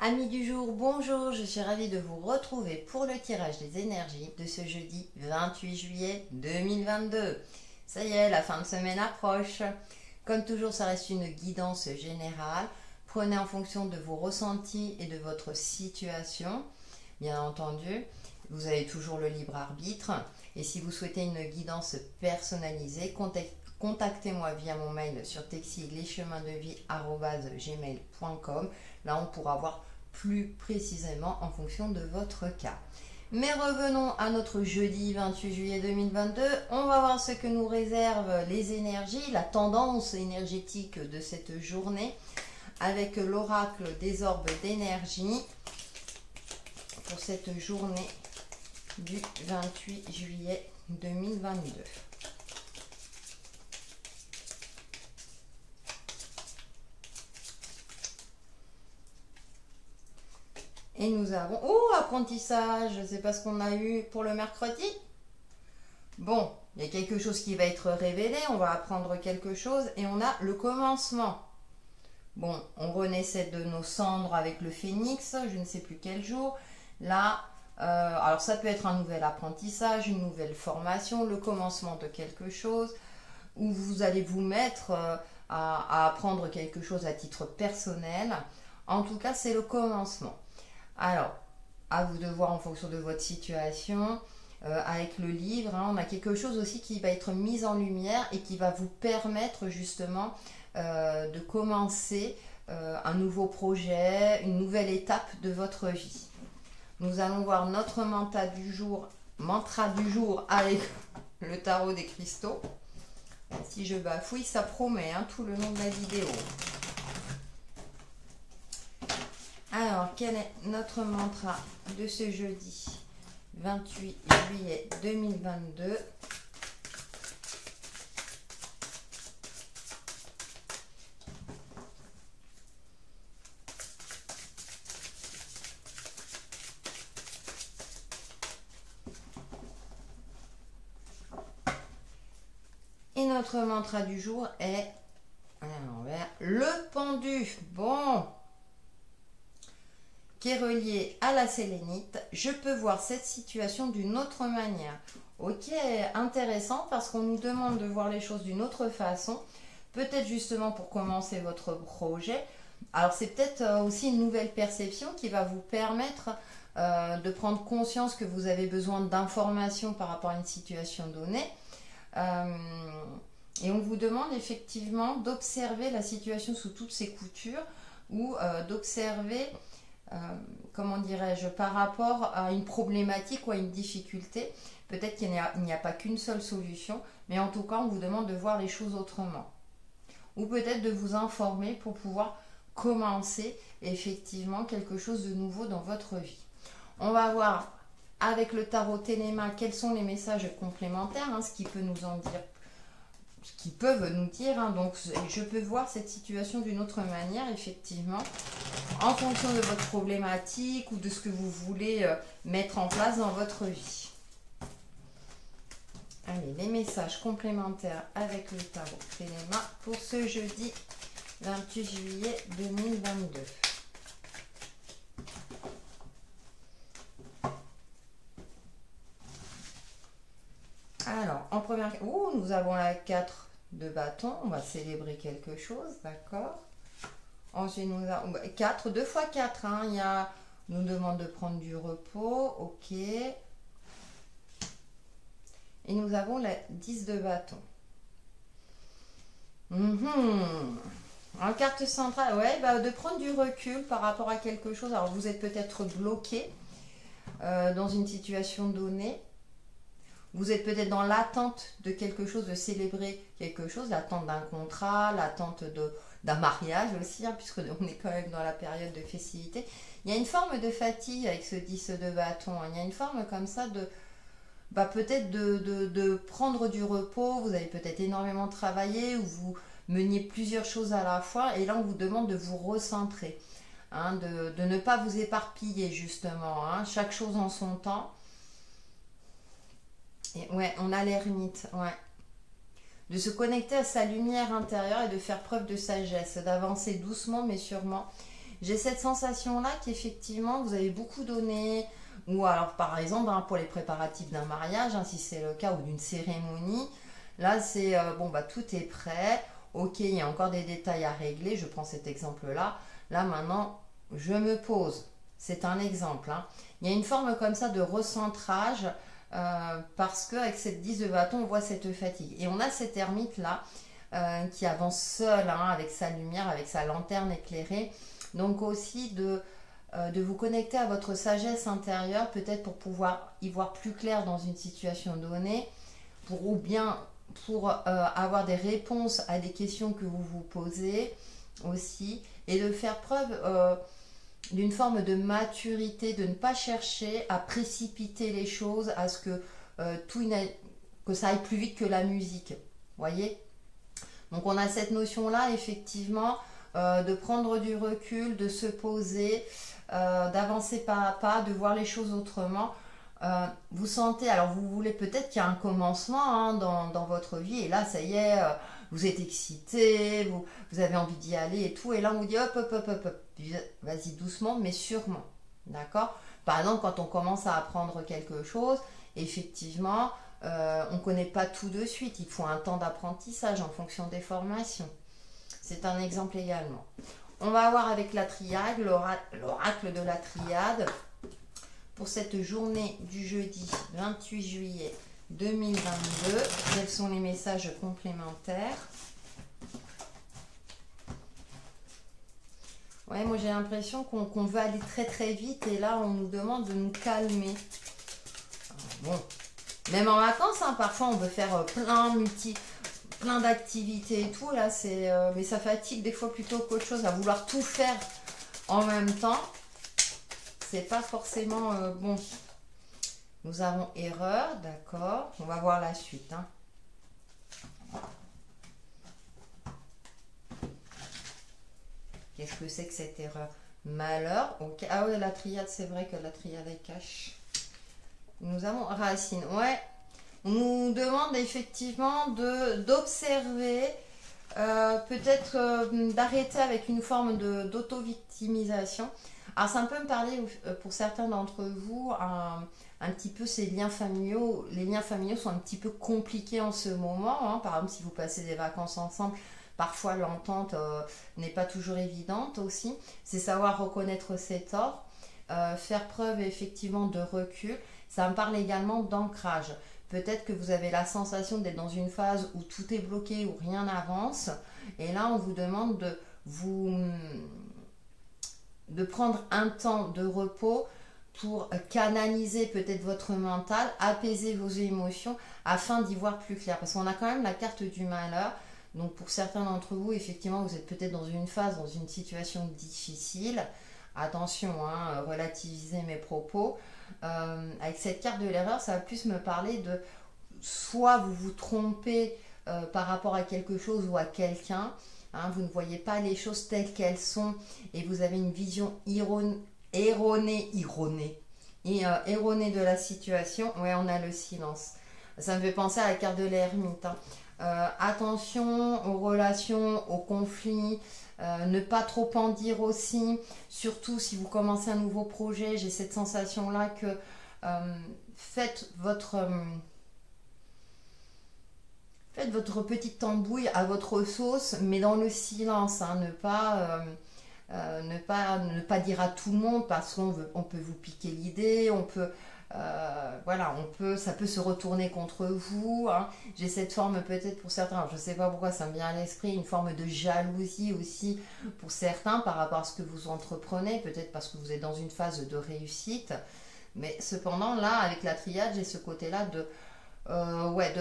Amis du jour, bonjour, je suis ravie de vous retrouver pour le tirage des énergies de ce jeudi 28 juillet 2022. Ça y est, la fin de semaine approche. Comme toujours, ça reste une guidance générale. Prenez en fonction de vos ressentis et de votre situation. Bien entendu, vous avez toujours le libre arbitre. Et si vous souhaitez une guidance personnalisée, contactez-moi via mon mail sur textilecheminsdevie@gmail.com. Là, on pourra voir plus précisément en fonction de votre cas. Mais revenons à notre jeudi 28 juillet 2022. On va voir ce que nous réservent les énergies, la tendance énergétique de cette journée avec l'oracle des orbes d'énergie pour cette journée du 28 juillet 2022. Et nous avons... Oh, apprentissage, c'est pas ce qu'on a eu pour le mercredi. Bon, il y a quelque chose qui va être révélé, on va apprendre quelque chose et on a le commencement. Bon, on renaissait de nos cendres avec le phénix, je ne sais plus quel jour. Là, alors ça peut être un nouvel apprentissage, une nouvelle formation, le commencement de quelque chose, où vous allez vous mettre à apprendre quelque chose à titre personnel. En tout cas, c'est le commencement. Alors, à vous de voir en fonction de votre situation. Avec le livre, hein, on a quelque chose aussi qui va être mis en lumière et qui va vous permettre justement de commencer un nouveau projet, une nouvelle étape de votre vie. Nous allons voir notre mantra du jour avec le tarot des cristaux. Si je bafouille, ça promet hein, tout le long de la vidéo. Alors, quel est notre mantra de ce jeudi 28 juillet 2022? Et notre mantra du jour est à l'envers, le pendu. Bon, qui est relié à la sélénite, je peux voir cette situation d'une autre manière. Ok, intéressant parce qu'on nous demande de voir les choses d'une autre façon, peut-être justement pour commencer votre projet. Alors c'est peut-être aussi une nouvelle perception qui va vous permettre de prendre conscience que vous avez besoin d'informations par rapport à une situation donnée. Et on vous demande effectivement d'observer la situation sous toutes ses coutures ou d'observer comment dirais-je, par rapport à une problématique ou à une difficulté. Peut-être qu'il n'y a pas qu'une seule solution, mais en tout cas, on vous demande de voir les choses autrement. Ou peut-être de vous informer pour pouvoir commencer effectivement quelque chose de nouveau dans votre vie. On va voir avec le tarot Téléma quels sont les messages complémentaires, hein, ce qui peut nous en dire, ce qu'ils peuvent nous dire. Hein. Donc, je peux voir cette situation d'une autre manière, effectivement, en fonction de votre problématique ou de ce que vous voulez mettre en place dans votre vie. Allez, les messages complémentaires avec le tarot Téléma pour ce jeudi 28 juillet 2022. Alors, en première... Oh, nous avons la 4 de bâton. On va célébrer quelque chose, d'accord. Ensuite, nous avons 4, 2 fois 4. Hein. Il y a... nous demande de prendre du repos. Ok. Et nous avons la 10 de bâton. En carte centrale, ouais, bah, de prendre du recul par rapport à quelque chose. Alors, vous êtes peut-être bloqué dans une situation donnée. Vous êtes peut-être dans l'attente de quelque chose, de célébrer quelque chose, l'attente d'un contrat, l'attente d'un mariage aussi, hein, puisqu'on est quand même dans la période de festivité. Il y a une forme de fatigue avec ce 10 de bâton. Hein. Il y a une forme comme ça de peut-être de prendre du repos. Vous avez peut-être énormément travaillé ou vous meniez plusieurs choses à la fois. Et là, on vous demande de vous recentrer, hein, de ne pas vous éparpiller justement. Hein, chaque chose en son temps. Et ouais, on a l'ermite, ouais. De se connecter à sa lumière intérieure et de faire preuve de sagesse, d'avancer doucement mais sûrement. J'ai cette sensation-là qu'effectivement, vous avez beaucoup donné, ou alors par exemple, hein, pour les préparatifs d'un mariage, hein, si c'est le cas, ou d'une cérémonie, là c'est, bon, bah tout est prêt, ok, il y a encore des détails à régler, je prends cet exemple-là. Là maintenant, je me pose. C'est un exemple, hein. Il y a une forme comme ça de recentrage parce qu'avec cette 10 de bâton, on voit cette fatigue. Et on a cette ermite-là qui avance seul, hein, avec sa lumière, avec sa lanterne éclairée. Donc aussi de vous connecter à votre sagesse intérieure, peut-être pour pouvoir y voir plus clair dans une situation donnée, ou bien pour avoir des réponses à des questions que vous vous posez aussi, et de faire preuve d'une forme de maturité, de ne pas chercher à précipiter les choses, à ce que que ça aille plus vite que la musique. Voyez? Donc on a cette notion-là, effectivement, de prendre du recul, de se poser, d'avancer pas à pas, de voir les choses autrement. Vous sentez, alors vous voulez peut-être qu'il y a un commencement, hein, dans votre vie, et là ça y est, vous êtes excité, vous avez envie d'y aller et tout, et là on vous dit hop hop hop hop, hop. Vas-y doucement mais sûrement, d'accord? Par exemple, quand on commence à apprendre quelque chose, effectivement, on ne connaît pas tout de suite, il faut un temps d'apprentissage en fonction des formations. C'est un exemple également. On va voir avec la triade, l'oracle de la triade, pour cette journée du jeudi 28 juillet 2022. Quels sont les messages complémentaires? Ouais, moi j'ai l'impression qu'on veut aller très très vite et là on nous demande de nous calmer. Bon, même en vacances, hein, parfois on veut faire plein d'activités et tout, là c'est mais ça fatigue des fois plutôt qu'autre chose, à vouloir tout faire en même temps. C'est pas forcément bon. Nous avons erreur, d'accord. On va voir la suite, hein. Qu'est-ce que c'est que cette erreur? Malheur, ok. Ah ouais, la triade, c'est vrai que la triade est cache. Nous avons racine, ouais. On nous demande effectivement d'observer, peut-être d'arrêter avec une forme d'auto-victimisation. Alors ça peut me parler pour certains d'entre vous un petit peu ces liens familiaux. Les liens familiaux sont un petit peu compliqués en ce moment, hein. Par exemple, si vous passez des vacances ensemble, parfois l'entente n'est pas toujours évidente aussi. C'est savoir reconnaître ses torts, faire preuve effectivement de recul. Ça me parle également d'ancrage. Peut-être que vous avez la sensation d'être dans une phase où tout est bloqué, où rien n'avance. Et là, on vous demande de prendre un temps de repos pour canaliser peut-être votre mental, apaiser vos émotions afin d'y voir plus clair. Parce qu'on a quand même la carte du malheur. Donc pour certains d'entre vous, effectivement, vous êtes peut-être dans une phase, dans une situation difficile. Attention, hein, relativisez mes propos. Avec cette carte de l'erreur, ça va plus me parler de soit vous vous trompez par rapport à quelque chose ou à quelqu'un, hein, vous ne voyez pas les choses telles qu'elles sont et vous avez une vision erronée de la situation. Ouais, on a le silence. Ça me fait penser à la carte de l'ermite, hein. Attention aux relations, aux conflits, ne pas trop en dire aussi, surtout si vous commencez un nouveau projet. J'ai cette sensation là que faites votre petite tambouille à votre sauce, mais dans le silence, hein. Ne pas dire à tout le monde, parce on peut vous piquer l'idée, on peut voilà, ça peut se retourner contre vous, hein. J'ai cette forme peut-être pour certains, je ne sais pas pourquoi ça me vient à l'esprit, une forme de jalousie aussi pour certains par rapport à ce que vous entreprenez, peut-être parce que vous êtes dans une phase de réussite. Mais cependant, là, avec la triade, j'ai ce côté-là de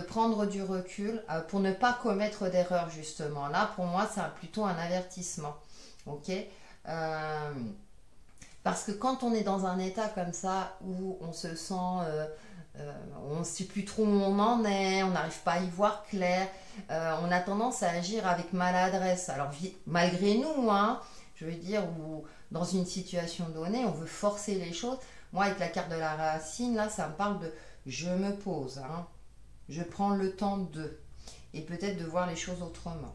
prendre du recul pour ne pas commettre d'erreur, justement. Là, pour moi, c'est plutôt un avertissement. Ok, parce que quand on est dans un état comme ça où on se sent, on ne sait plus trop où on en est, on n'arrive pas à y voir clair, on a tendance à agir avec maladresse. Alors malgré nous, hein, je veux dire, ou dans une situation donnée, on veut forcer les choses. Moi, avec la carte de la racine, là, ça me parle de je me pose, hein, je prends le temps et peut-être de voir les choses autrement.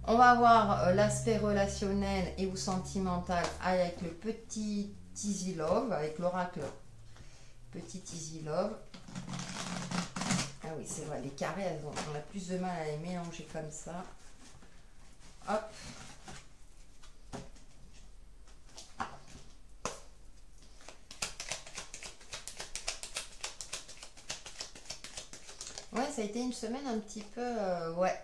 On va voir l'aspect relationnel et ou sentimental avec le petit Easy Love, avec l'oracle petit Easy Love. Ah oui, c'est vrai, les carrés, on a plus de mal à les mélanger comme ça. Hop. Ouais, ça a été une semaine un petit peu... ouais.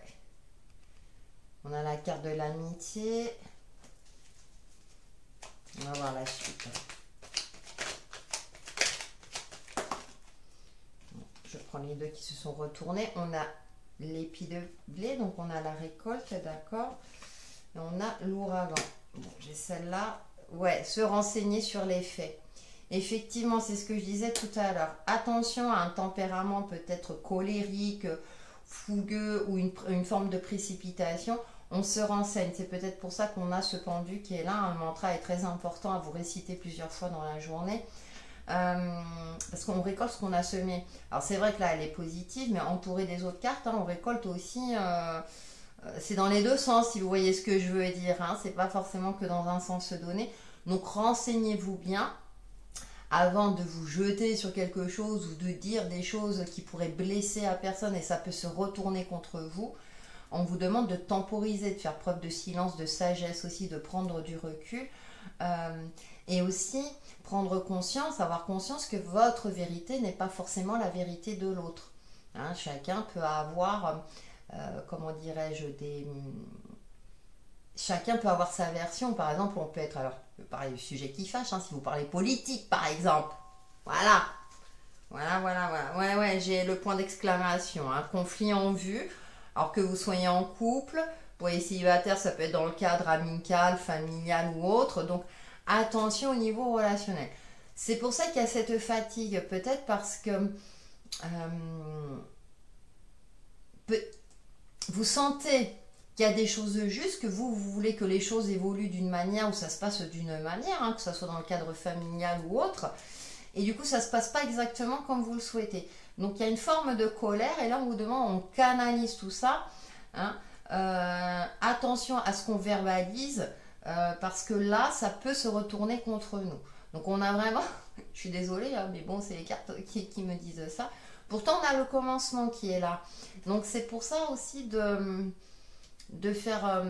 On a la carte de l'amitié. On va voir la suite. Je prends les deux qui se sont retournés. On a l'épi de blé, donc on a la récolte, d'accord. Et on a l'ouragan. Bon, j'ai celle-là. Ouais, se renseigner sur les faits. Effectivement, c'est ce que je disais tout à l'heure. Attention à un tempérament peut-être colérique, fougueux ou une forme de précipitation. On se renseigne. C'est peut-être pour ça qu'on a ce pendu qui est là. Un mantra est très important à vous réciter plusieurs fois dans la journée. Parce qu'on récolte ce qu'on a semé. Alors c'est vrai que là elle est positive, mais entourée des autres cartes, hein, on récolte aussi, c'est dans les deux sens si vous voyez ce que je veux dire, hein, c'est pas forcément que dans un sens donné. Donc renseignez-vous bien avant de vous jeter sur quelque chose ou de dire des choses qui pourraient blesser la personne et ça peut se retourner contre vous. On vous demande de temporiser, de faire preuve de silence, de sagesse aussi, de prendre du recul. Et aussi prendre conscience, avoir conscience que votre vérité n'est pas forcément la vérité de l'autre. Hein, chacun peut avoir, comment dirais-je, chacun peut avoir sa version. Par exemple, on peut être, alors, je peux parler du sujet qui fâche, hein, si vous parlez politique, par exemple. Voilà. Voilà. Ouais, j'ai le point d'exclamation. Un conflit en vue. Alors que vous soyez en couple, pour les célibataires, ça peut être dans le cadre amical, familial ou autre. Donc, attention au niveau relationnel. C'est pour ça qu'il y a cette fatigue, peut-être parce que vous sentez qu'il y a des choses justes, que vous voulez que les choses évoluent d'une manière ou ça se passe d'une manière, hein, que ce soit dans le cadre familial ou autre, et du coup ça ne se passe pas exactement comme vous le souhaitez. Donc il y a une forme de colère et là on vous demande, on canalise tout ça, hein, attention à ce qu'on verbalise, parce que là, ça peut se retourner contre nous. Donc on a vraiment, je suis désolée, hein, mais bon, c'est les cartes qui me disent ça. Pourtant, on a le commencement qui est là. Donc c'est pour ça aussi de faire...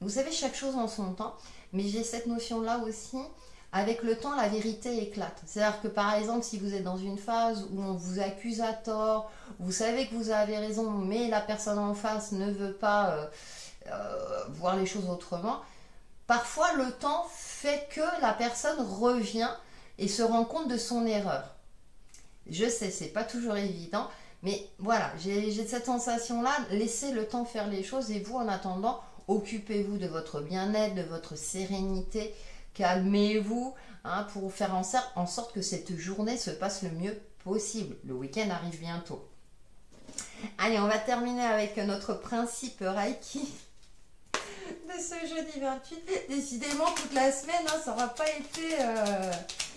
vous savez, chaque chose en son temps, mais j'ai cette notion-là aussi. Avec le temps, la vérité éclate. C'est-à-dire que par exemple, si vous êtes dans une phase où on vous accuse à tort, vous savez que vous avez raison, mais la personne en face ne veut pas... voir les choses autrement, parfois le temps fait que la personne revient et se rend compte de son erreur. Je sais, c'est pas toujours évident, mais voilà, j'ai cette sensation-là, laissez le temps faire les choses et vous, en attendant, occupez-vous de votre bien-être, de votre sérénité, calmez-vous, hein, pour faire en sorte que cette journée se passe le mieux possible. Le week-end arrive bientôt. Allez, on va terminer avec notre principe Reiki de ce jeudi 28. Décidément, toute la semaine, hein, ça n'aura pas été...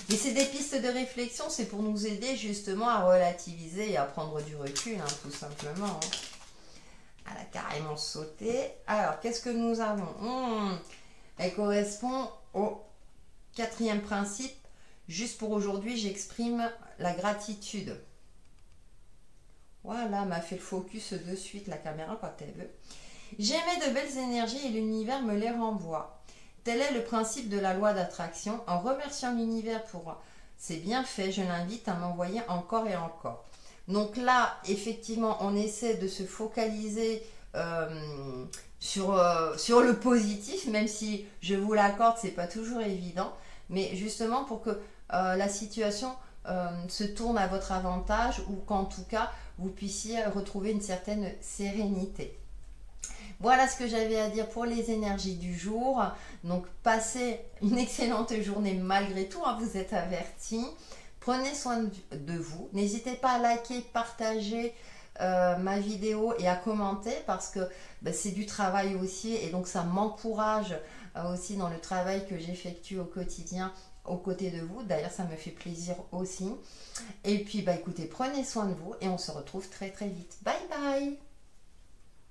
Mais c'est des pistes de réflexion, c'est pour nous aider justement à relativiser et à prendre du recul, hein, tout simplement. Hein. Elle a carrément sauté. Alors, qu'est-ce que nous avons? Elle correspond au 4e principe. Juste pour aujourd'hui, j'exprime la gratitude. Voilà, m'a fait le focus de suite la caméra quand elle veut. J'émets de belles énergies et l'univers me les renvoie. Tel est le principe de la loi d'attraction. En remerciant l'univers pour ses bienfaits, je l'invite à m'envoyer encore et encore. Donc là, effectivement, on essaie de se focaliser sur le positif, même si je vous l'accorde, c'est pas toujours évident. Mais justement pour que la situation se tourne à votre avantage ou qu'en tout cas, vous puissiez retrouver une certaine sérénité. Voilà ce que j'avais à dire pour les énergies du jour. Donc, passez une excellente journée malgré tout, hein, vous êtes avertis. Prenez soin de vous. N'hésitez pas à liker, partager ma vidéo et à commenter parce que c'est du travail aussi et donc ça m'encourage aussi dans le travail que j'effectue au quotidien aux côtés de vous. D'ailleurs, ça me fait plaisir aussi. Et puis, écoutez, prenez soin de vous et on se retrouve très très vite. Bye bye!